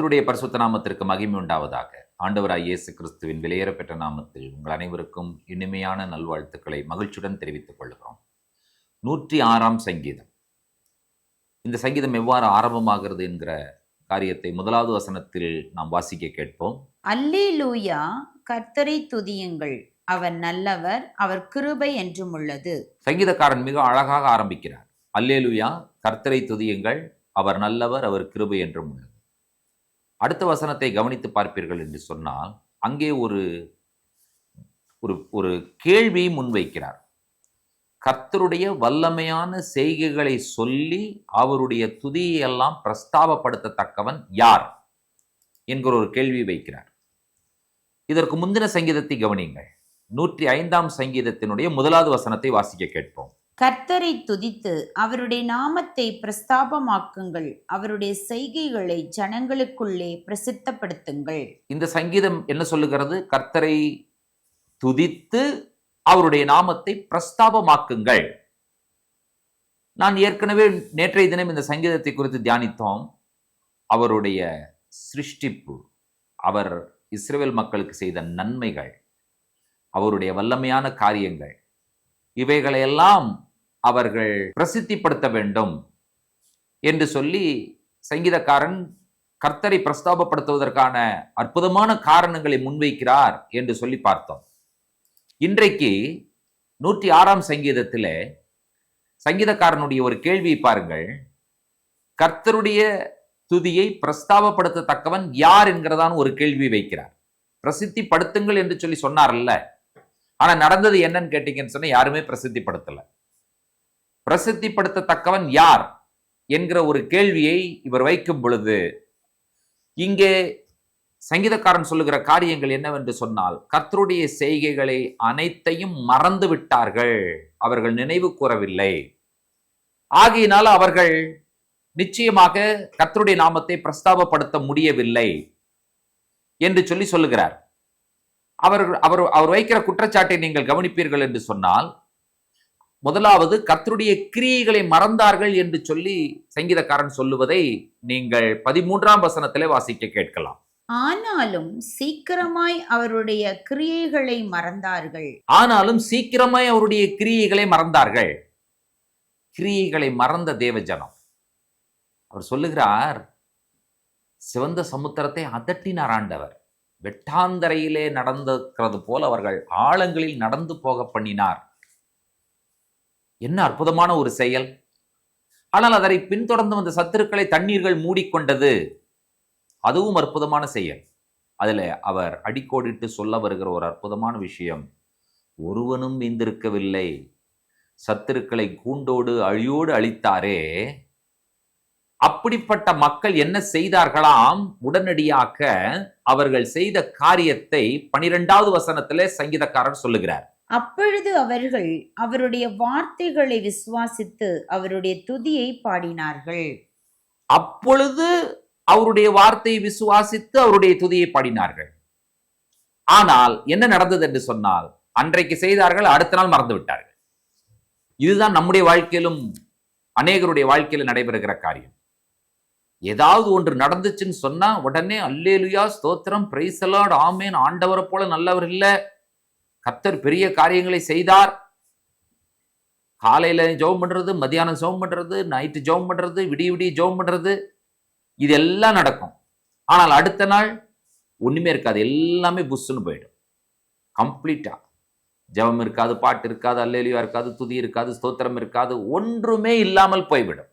கர்த்தருடைய பரிசுத்த நாமத்திற்கு மகிமை உண்டாவதாக. ஆண்டவராய் இயேசு கிறிஸ்துவின் விலையேறப்பெற்ற நாமத்தில் உங்கள் அனைவருக்கும் இனிமையான நல்வாழ்த்துக்களை மகிழ்ச்சியுடன் தெரிவித்துக் கொள்கிறோம். 106ஆம் சங்கீதம். இந்த சங்கீதம் எவ்வாறு ஆரம்பமாகிறது என்கிற காரியத்தை முதலாவது வசனத்தில் நாம் வாசிக்க கேட்போம். அல்லேலூயா, கர்த்தரை துதியுங்கள், அவர் நல்லவர், அவர் கிருபை என்றும் உள்ளது. சங்கீதக்காரன் மிக அழகாக ஆரம்பிக்கிறார். அல்லேலூயா, கர்த்தரை துதியுங்கள், அவர் நல்லவர், அவர் கிருபை என்றும் உள்ளது. அடுத்த வசனத்தை கவனித்து பார்ப்பீர்கள் என்று சொன்னால் அங்கே ஒரு ஒரு கேள்வியை முன்வைக்கிறார். கர்த்தருடைய வல்லமையான செய்கைகளை சொல்லி அவருடைய துதியெல்லாம் பிரஸ்தாபப்படுத்தத்தக்கவன் யார் என்கிற ஒரு கேள்வி வைக்கிறார். இதற்கு முந்தின சங்கீதத்தை கவனியுங்கள். 105ஆம் சங்கீதத்தினுடைய முதலாவது வசனத்தை வாசிக்க கேட்போம். கர்த்தரை துதித்து அவருடைய நாமத்தை பிரஸ்தாபமாக்குங்கள், அவருடைய செய்கைகளை ஜனங்களுக்குள்ளே பிரசித்தப்படுத்துங்கள். இந்த சங்கீதம் என்ன சொல்லுகிறது? கர்த்தரை துதித்து அவருடைய நாமத்தை பிரஸ்தாபமாக்குங்கள். நான் ஏற்கனவே நேற்றைய தினம் இந்த சங்கீதத்தை குறித்து தியானித்தோம். அவருடைய சிருஷ்டிப்பு, அவர் இஸ்ரவேல் மக்களுக்கு செய்த நன்மைகள், அவருடைய வல்லமையான காரியங்கள், இவைகளையெல்லாம் அவர்கள் பிரசித்திப்படுத்த வேண்டும் என்று சொல்லி சங்கீதக்காரன் கர்த்தரை பிரஸ்தாபப்படுத்துவதற்கான அற்புதமான காரணங்களை முன்வைக்கிறார் என்று சொல்லி பார்த்தோம். இன்றைக்கு 106ஆம் சங்கீதத்தில் சங்கீதக்காரனுடைய ஒரு கேள்வியை பாருங்கள். கர்த்தருடைய துதியை பிரஸ்தாபப்படுத்தத்தக்கவன் யார் என்கிறதான ஒரு கேள்வி வைக்கிறார். பிரசித்திப்படுத்துங்கள் என்று சொல்லி சொன்னார்ல, ஆனா நடந்தது என்னன்னு கேட்டீங்கன்னு சொன்னா யாருமே பிரசித்திப்படுத்தல. பிரசித்திப்படுத்தத்தக்கவன் யார் என்கிற ஒரு கேள்வியை இவர் வைக்கும் பொழுது இங்கே சங்கீதக்காரன் சொல்லுகிற காரியங்கள் என்னவென்று சொன்னால், கர்த்தருடைய செய்கைகளை அனைத்தையும் மறந்து விட்டார்கள், அவர்கள் நினைவு கூறவில்லை. ஆகையினால் அவர்கள் நிச்சயமாக கர்த்தருடைய நாமத்தை பிரஸ்தாபப்படுத்த முடியவில்லை என்று சொல்லி சொல்லுகிறார். அவர் வைக்கிற குற்றச்சாட்டை நீங்கள் கவனிப்பீர்கள் என்று சொன்னால், முதலாவது கர்த்தருடைய கிரியைகளை மறந்தார்கள் என்று சொல்லி சங்கீதக்காரன் சொல்லுவதை நீங்கள் 13ஆம் வசனத்திலே வாசிக்க கேட்கலாம். ஆனாலும் சீக்கிரமாய் அவருடைய கிரியைகளை மறந்தார்கள். ஆனாலும் சீக்கிரமாய் அவருடைய கிரியைகளை மறந்தார்கள். கிரியைகளை மறந்த தேவஜனம். அவர் சொல்லுகிறார், சிவந்த சமுத்திரத்தை அதட்டினார் ஆண்டவர். வெட்டாந்தரையிலே நடந்திருக்கிறது போல் அவர்கள் ஆழங்களில் நடந்து போக பண்ணினார். என்ன அற்புதமான ஒரு செயல்! ஆனால் அதை பின்தொடர்ந்து வந்த சத்துருக்களை தண்ணீர்கள் மூடிக்கொண்டது. அதுவும் அற்புதமான செயல். அதுல அவர் அடிக்கோடிட்டு சொல்ல வருகிற ஒரு அற்புதமான விஷயம், ஒருவனும் மீந்திருக்கவில்லை, சத்துருக்களை கூண்டோடு அழியோடு அழித்தாரே. அப்படிப்பட்ட மக்கள் என்ன செய்தார்களாம்? உடனடியாக அவர்கள் செய்த காரியத்தை 12வது வசனத்திலே சங்கீதக்காரர் சொல்லுகிறார். அப்பொழுது அவர்கள் அவருடைய வார்த்தைகளை விசுவாசித்து அவருடைய துதியை பாடினார்கள். அப்பொழுது அவருடைய வார்த்தையை விசுவாசித்து அவருடைய துதியை பாடினார்கள். ஆனால் என்ன நடந்தது என்று சொன்னால், அன்றைக்கு செய்தார்கள், அடுத்த நாள் மறந்து விட்டார்கள். இதுதான் நம்முடைய வாழ்க்கையிலும் அநேகருடைய வாழ்க்கையில் நடைபெறுகிற காரியம். ஏதாவது ஒன்று நடந்துச்சுன்னு சொன்னா உடனே அல்லேலுயா, ஸ்தோத்திரம், பிரைஸ் தி லார்ட், ஆமென், ஆண்டவரை போல நல்லவர் இல்ல, கர்த்தர் பெரிய காரியங்களை செய்தார். காலையில ஜெபம் பண்றது, மத்தியானம் ஜெபம் பண்றது, நைட்டு ஜெபம் பண்றது, விடிய விடிய ஜெபம் பண்றது, இதெல்லாம் நடக்கும். ஆனால் அடுத்த நாள் ஒண்ணுமே இருக்காது, எல்லாமே புஷ்ஷுன்னு போயிடும். கம்ப்ளீட்டா ஜெபம் இருக்காது, பாட்டு இருக்காது, அல்லேலுயா இருக்காது, துதி இருக்காது, ஸ்தோத்திரம் இருக்காது, ஒன்றுமே இல்லாமல் போய்விடும்.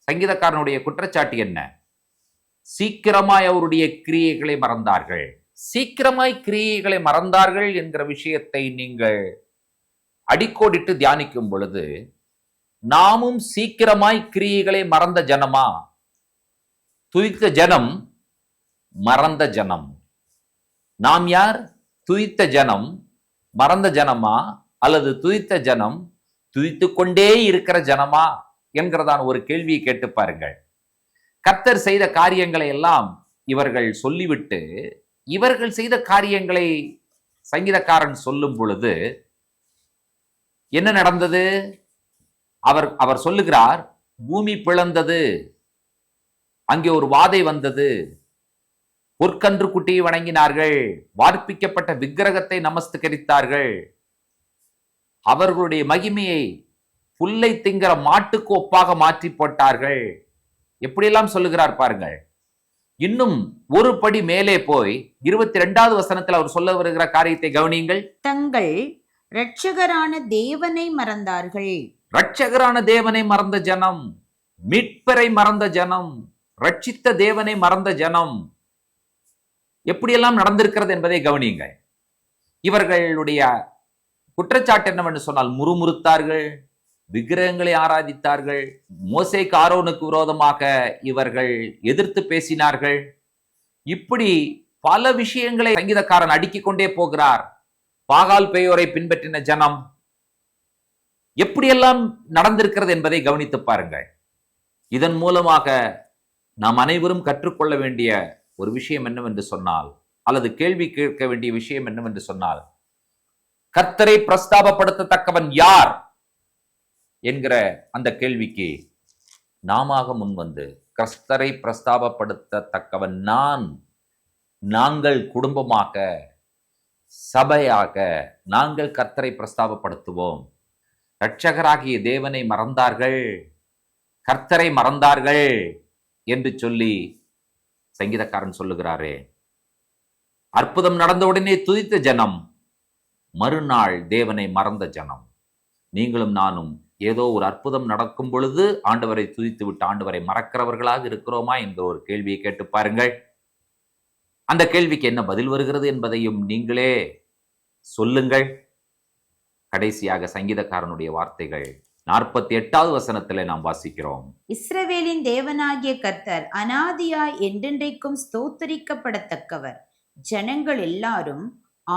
சங்கீதக்காரனுடைய குற்றச்சாட்டு என்ன? சீக்கிரமாய் அவருடைய கிரியைகளை மறந்தார்கள். சீக்கிரமாய் கிரியைகளை மறந்தார்கள் என்கிற விஷயத்தை நீங்கள் அடிக்கோடிட்டு தியானிக்கும் பொழுது, நாமும் சீக்கிரமாய் கிரியைகளை மறந்த ஜனமா? துதித்த ஜனம் மறந்த ஜனம். நாம் யார்? துதித்த ஜனம் மறந்த ஜனமா, அல்லது துதித்த ஜனம் துதித்து கொண்டே இருக்கிற ஜனமா என்கிறதான ஒரு கேள்வியை கேட்டு பாருங்கள். கர்த்தர் செய்த காரியங்களை எல்லாம் இவர்கள் சொல்லிவிட்டு, இவர்கள் செய்த காரியங்களை சங்கீதக்காரன் சொல்லும் பொழுது என்ன நடந்தது? அவர் சொல்லுகிறார், பூமி பிளந்தது, அங்கே ஒரு வாதை வந்தது. பொற்கன்று குட்டியை வணங்கினார்கள், வார்ப்பிக்கப்பட்ட விக்கிரகத்தை நமஸ்கரித்தார்கள். அவர்களுடைய மகிமையை புல்லை திங்கிற மாட்டுக்கு ஒப்பாக மாற்றி போட்டார்கள். எப்படியெல்லாம் சொல்லுகிறார் பாருங்கள். இன்னும் ஒரு படி மேலே போய் 22வது வசனத்தில் அவர் சொல்ல வருகிற காரியத்தை கவனியுங்கள். தங்கள் இரட்சகரான தேவனை மறந்தார்கள். இரட்சகரான தேவனை மறந்த ஜனம், மீட்பரை மறந்த ஜனம், ரட்சித்த தேவனை மறந்த ஜனம், எப்படியெல்லாம் நடந்திருக்கிறது என்பதை கவனியுங்கள். இவர்களுடைய குற்றச்சாட்டு என்னவென்று சொன்னால், முறுமுறுத்தார்கள், விக்கிரகங்களை ஆராதித்தார்கள், மோசேக்கு ஆரோனுக்கு விரோதமாக இவர்கள் எதிர்த்து பேசினார்கள். இப்படி பல விஷயங்களை சங்கீதக்காரன் அடுக்கிக் கொண்டே போகிறார். பாகால் பேயோரை பின்பற்றின ஜனம் எப்படியெல்லாம் நடந்திருக்கிறது என்பதை கவனித்து பாருங்கள். இதன் மூலமாக நாம் அனைவரும் கற்றுக்கொள்ள வேண்டிய ஒரு விஷயம் என்னவென்று சொன்னால், அல்லது கேள்வி கேட்க வேண்டிய விஷயம் என்னவென்று சொன்னால், கர்த்தரை பிரஸ்தாபப்படுத்தத்தக்கவன் யார் என்கிற அந்த கேள்விக்கு நாம முன்வந்து, கர்த்தரை பிரஸ்தாபப்படுத்தத்தக்கவன் நாங்கள் குடும்பமாக, சபையாக நாங்கள் கர்த்தரை பிரஸ்தாபப்படுத்துவோம். இரட்சகராகிய தேவனை மறந்தார்கள், கர்த்தரை மறந்தார்கள் என்று சொல்லி சங்கீதக்காரன் சொல்லுகிறாரே. அற்புதம் நடந்த உடனே துதித்த ஜனம், மறுநாள் தேவனை மறந்த ஜனம். நீங்களும் நானும் ஏதோ ஒரு அற்புதம் நடக்கும் பொழுது ஆண்டவரை துதித்து விட்டு ஆண்டவரை மறக்கிறவர்களாக இருக்கிறோமா என்கிற ஒரு கேள்வியை கேட்டு பாருங்கள். அந்த கேள்விக்கு என்ன பதில் வருகிறது என்பதையும் நீங்களே சொல்லுங்கள். கடைசியாக சங்கீதக்காரனுடைய வார்த்தைகள் 48வது வசனத்திலே நாம் வாசிக்கிறோம். இஸ்ரவேலின் தேவனாகிய கர்த்தர் அனாதியாய் என்றென்றைக்கும் ஸ்தோத்தரிக்கப்படத்தக்கவர். ஜனங்கள் எல்லாரும்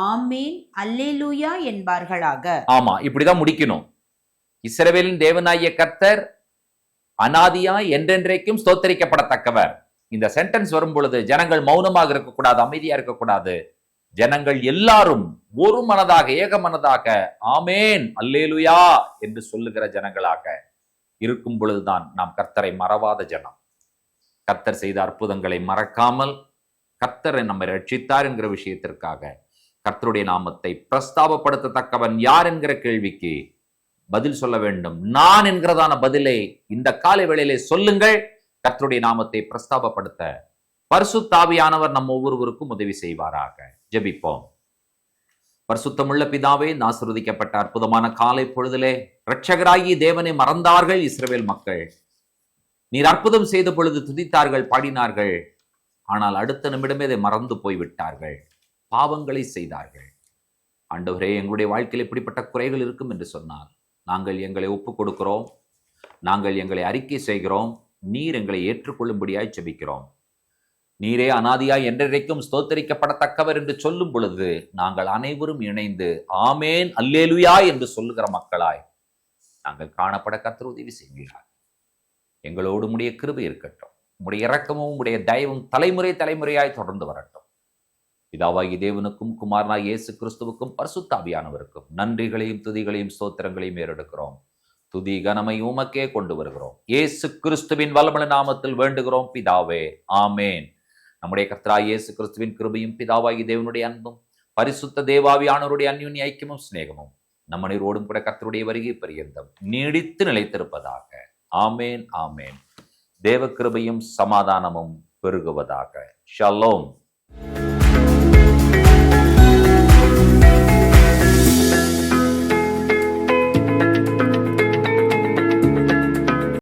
ஆமேன் அல்லேலூயா என்பார்களாக. ஆமா, இப்படிதான் முடிக்கணும். இஸ்ரவேலின் தேவனாகிய கர்த்தர் அனாதியாய் என்றென்றைக்கும் ஸ்தோத்தரிக்கப்படத்தக்கவர். இந்த சென்டென்ஸ் வரும் பொழுது ஜனங்கள் மௌனமாக இருக்கக்கூடாது, அமைதியா இருக்கக்கூடாது. ஜனங்கள் எல்லாரும் ஒரு மனதாக, ஏக மனதாக ஆமேன் அல்லேலூயா என்று சொல்லுகிற ஜனங்களாக இருக்கும் பொழுதுதான் நாம் கர்த்தரை மறவாத ஜனம். கர்த்தர் செய்த அற்புதங்களை மறக்காமல், கர்த்தரை நம்மை ரட்சித்தார் என்கிற விஷயத்திற்காக கர்த்தருடைய நாமத்தை பிரஸ்தாபப்படுத்தத்தக்கவன் யார் என்கிற கேள்விக்கு பதில் சொல்ல வேண்டும். நான் என்கிறதான பதிலை இந்த காலை வேளையிலே சொல்லுங்கள். கர்த்தருடைய நாமத்தை பிரஸ்தாபப்படுத்த பரிசுத்த ஆவியானவர் நம்ம ஒவ்வொருவருக்கும் உதவி செய்வாராக. ஜெபிப்போம். பரிசுத்தமுள்ள பிதாவே, ஆசீர்வதிக்கப்பட்ட அற்புதமான காலை பொழுதிலே இரட்சகராகிய தேவனை மறந்தார்கள் இஸ்ரவேல் மக்கள். நீர் அற்புதம் செய்த பொழுது துதித்தார்கள், பாடினார்கள். ஆனால் அடுத்த நிமிடமே அதை மறந்து போய்விட்டார்கள், பாவங்களை செய்தார்கள். ஆண்டவரே, எங்களுடைய வாழ்க்கையில் இப்படிப்பட்ட குறைகள் இருக்கும் என்று சொன்னார். நாங்கள் எங்களை ஒப்புக் கொடுக்கிறோம், நாங்கள் எங்களை அறிக்கை செய்கிறோம். நீர் எங்களை ஏற்றுக்கொள்ளும்படியாய் ஜெபிக்கிறோம். நீரே அனாதியாய் என்றென்றைக்கும் ஸ்தோத்தரிக்கப்படத்தக்கவர் என்று சொல்லும் பொழுது நாங்கள் அனைவரும் இணைந்து ஆமேன் அல்லேலூயா என்று சொல்லுகிற மக்களாய் நாங்கள் காணப்பட கர்த்தர் உதவி செய்கிறார். எங்களோடு உம்முடைய கிருபை இருக்கட்டும். உம்முடைய இரக்கமும் உம்முடைய தயவும் தலைமுறை தலைமுறையாய் தொடர்ந்து வரட்டும். பிதாவாகிய தேவனுக்கும் குமாரனாகிய இயேசு கிறிஸ்துவுக்கும் பரிசுத்த ஆவியானவருக்கும் நன்றிகளையும் துதிகளையும் ஸ்தோத்திரங்களையும் ஏறெடுக்கிறோம். துதி கனமை உமக்கே கொண்டு வருகிறோம். இயேசு கிறிஸ்துவின் வல்லமையுள்ள நாமத்தில் வேண்டுகிறோம் பிதாவே, ஆமேன். நம்முடைய கர்த்தராகிய இயேசு கிறிஸ்துவின் கிருபையும் பிதாவாகிய தேவனுடைய அன்பும் பரிசுத்த தேவாவியானவருடைய அந்யோன்ய ஐக்கியமும் சிநேகமும் நம்ம நீரோடும் கூட கர்த்தருடைய வருகை பரியந்தம் நீடித்து நிலைத்திருப்பதாக. ஆமேன், ஆமேன். தேவ கிருபையும் சமாதானமும் பெருகுவதாக. ஷலோம்.